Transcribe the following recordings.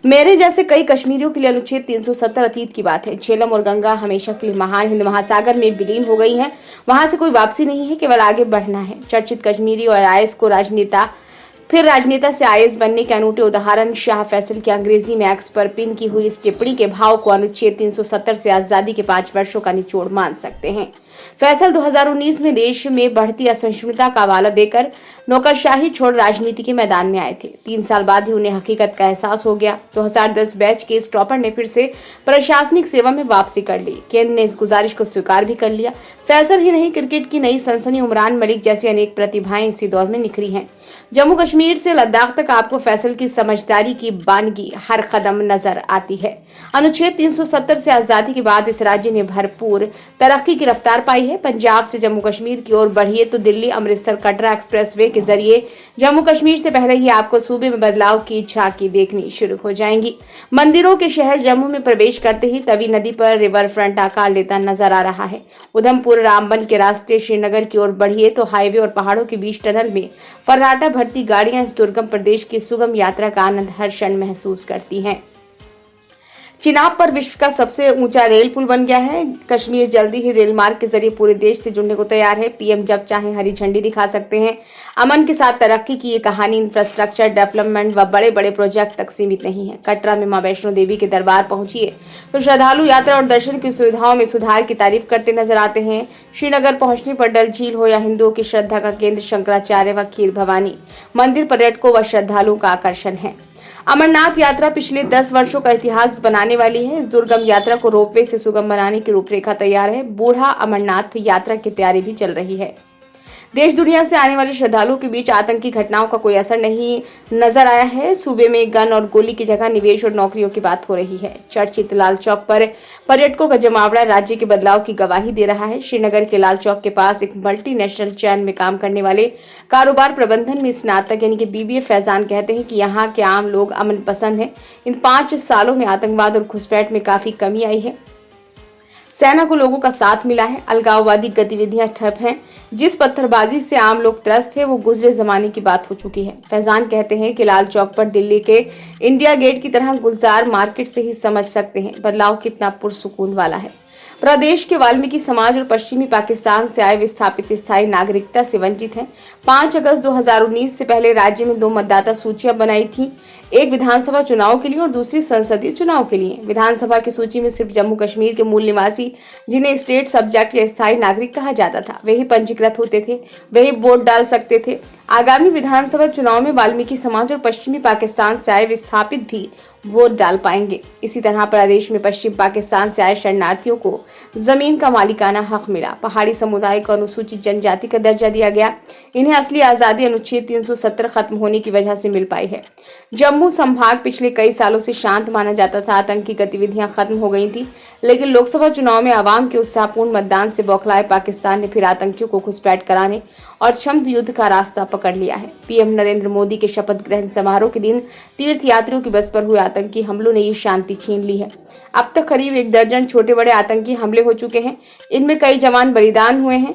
मेरे जैसे कई कश्मीरियों के लिए अनुच्छेद 370 अतीत की बात है। झेलम और गंगा हमेशा के लिए महान हिंद महासागर में विलीन हो गई हैं। वहां से कोई वापसी नहीं है, केवल आगे बढ़ना है। चर्चित कश्मीरी और आईएएस को राजनेता से आईएएस बनने के अनूठे उदाहरण शाह फैसल की अंग्रेजी में एक्स पर पिन की हुई इस टिप्पणी के भाव को अनुच्छेद 370 से आजादी के 5 वर्षों का निचोड़ मान सकते हैं। फैसल 2019 में देश में बढ़ती असहिष्णुता का हवाला देकर नौकरशाही छोड़ राजनीति के मैदान में आए थे। 3 साल बाद ही उन्हें हकीकत का एहसास हो गया। 2010 बैच के इस टॉपर ने फिर से प्रशासनिक सेवा में वापसी कर ली। केंद्र ने इस गुजारिश को स्वीकार भी कर लिया। फैसल ही नहीं, क्रिकेट की नई सनसनी उमरान मलिक जैसी अनेक प्रतिभाएं इसी दौर में निखरी हैं। जम्मू कश्मीर से लद्दाख तक आपको फैसल की समझदारी की बानगी हर कदम नजर आती है। अनुच्छेद 370 से आजादी के बाद इस राज्य ने भरपूर तरक्की की रफ्तार पाई है। पंजाब से जम्मू कश्मीर की ओर बढ़िए तो दिल्ली अमृतसर कटरा एक्सप्रेसवे के जरिए जम्मू कश्मीर से पहले ही आपको सूबे में बदलाव की झांकी देखनी शुरू हो जाएंगी। मंदिरों के शहर जम्मू में प्रवेश करते ही तवी नदी पर रिवर फ्रंट आकार लेता नजर आ रहा है। उधमपुर रामबन के रास्ते श्रीनगर की ओर बढ़िए तो हाईवे और पहाड़ों के बीच टनल में फर्राटा भरती गाड़ियां इस दुर्गम प्रदेश की सुगम यात्रा का आनंद हर क्षण महसूस करती हैं। चिनाब पर विश्व का सबसे ऊंचा रेल पुल बन गया है। कश्मीर जल्दी ही रेल मार्ग के जरिए पूरे देश से जुड़ने को तैयार है। पीएम जब चाहे हरी झंडी दिखा सकते हैं। अमन के साथ तरक्की की ये कहानी इंफ्रास्ट्रक्चर डेवलपमेंट व बड़े बड़े प्रोजेक्ट तक सीमित नहीं है। कटरा में मां वैष्णो देवी के दरबार पहुंचिए तो श्रद्धालु यात्रा और दर्शन की सुविधाओं में सुधार की तारीफ करते नजर आते हैं। श्रीनगर पहुंचने पर डल झील हो या हिंदुओं की श्रद्धा का केंद्र शंकराचार्य व खीर भवानी मंदिर पर्यटकों व श्रद्धालुओं का आकर्षण है। अमरनाथ यात्रा पिछले 10 वर्षों का इतिहास बनाने वाली है। इस दुर्गम यात्रा को रोपवे से सुगम बनाने की रूपरेखा तैयार है। बूढ़ा अमरनाथ यात्रा की तैयारी भी चल रही है। देश दुनिया से आने वाले श्रद्धालुओं के बीच आतंकी घटनाओं का कोई असर नहीं नजर आया है। सूबे में गन और गोली की जगह निवेश और नौकरियों की बात हो रही है। चर्चित लाल चौक पर पर्यटकों का जमावड़ा राज्य के बदलाव की गवाही दे रहा है। श्रीनगर के लाल चौक के पास एक मल्टीनेशनल चैन में काम करने वाले कारोबार प्रबंधन में स्नातक यानी कि बीबीए फैजान कहते हैं कि यहाँ के आम लोग अमन पसंद हैं। इन 5 सालों में आतंकवाद और घुसपैठ में काफी कमी आई है। सेना को लोगों का साथ मिला है। अलगाववादी गतिविधियां ठप हैं। जिस पत्थरबाजी से आम लोग त्रस्त थे वो गुजरे जमाने की बात हो चुकी है। फैजान कहते हैं कि लाल चौक पर दिल्ली के इंडिया गेट की तरह गुलजार मार्केट से ही समझ सकते हैं बदलाव कितना पुरसुकून वाला है। प्रदेश के वाल्मीकि समाज और पश्चिमी पाकिस्तान से आए विस्थापित स्थायी नागरिकता से वंचित हैं। 5 अगस्त 2019 से पहले राज्य में 2 मतदाता सूचियां बनाई थी, एक विधानसभा चुनाव के लिए और दूसरी संसदीय चुनाव के लिए। विधानसभा की सूची में सिर्फ जम्मू कश्मीर के मूल निवासी जिन्हें स्टेट सब्जेक्ट या स्थायी नागरिक कहा जाता था वही पंजीकृत होते थे, वही वोट डाल सकते थे। आगामी विधानसभा चुनाव में वाल्मीकि समाज और पश्चिमी पाकिस्तान से आए विस्थापित भी वोट डाल पाएंगे। इसी तरह प्रदेश में पश्चिम पाकिस्तान से आए शरणार्थियों को जमीन का मालिकाना हक मिला। पहाड़ी समुदाय को अनुसूचित जनजाति का दर्जा दिया गया। इन्हें असली आजादी अनुच्छेद 370 खत्म होने की वजह से मिल पाई है। जम्मू संभाग पिछले कई सालों से शांत माना जाता था। आतंकी गतिविधियां खत्म हो गई थी, लेकिन लोकसभा चुनाव में आवाम के उत्साहपूर्ण मतदान से बौखलाए पाकिस्तान ने फिर आतंकियों को घुसपैठ कराने और क्षमता युद्ध का रास्ता पकड़ लिया है। पीएम नरेंद्र मोदी के शपथ ग्रहण समारोह के दिन तीर्थ यात्रियों की बस पर हुए आतंकी हमलों ने ये शांति छीन ली है। अब तक करीब 1 दर्जन छोटे बड़े आतंकी हमले हो चुके हैं। इनमें कई जवान बलिदान हुए हैं।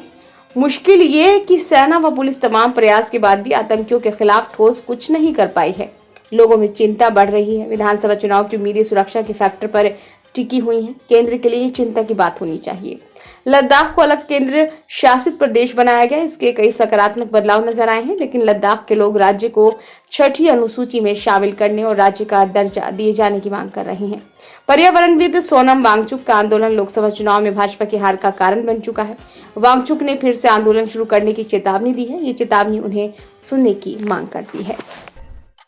मुश्किल ये है कि सेना व पुलिस तमाम प्रयास के बाद भी आतंकियों के खिलाफ ठोस कुछ नहीं कर पाई है। लोगों में चिंता बढ़ रही है। विधानसभा चुनाव की उम्मीदें सुरक्षा के फैक्टर पर टिकी हुई हैं। केंद्र के लिए चिंता की बात होनी चाहिए। लद्दाख को अलग केंद्र शासित प्रदेश बनाया गया। इसके कई सकारात्मक बदलाव नजर आए हैं, लेकिन लद्दाख के लोग राज्य को 6ठी अनुसूची में शामिल करने और राज्य का दर्जा दिए जाने की मांग कर रहे हैं। पर्यावरणविद सोनम वांगचुक का आंदोलन लोकसभा चुनाव में भाजपा की हार का कारण बन चुका है। वांगचुक ने फिर से आंदोलन शुरू करने की चेतावनी दी है। ये चेतावनी उन्हें सुनने की मांग करती है।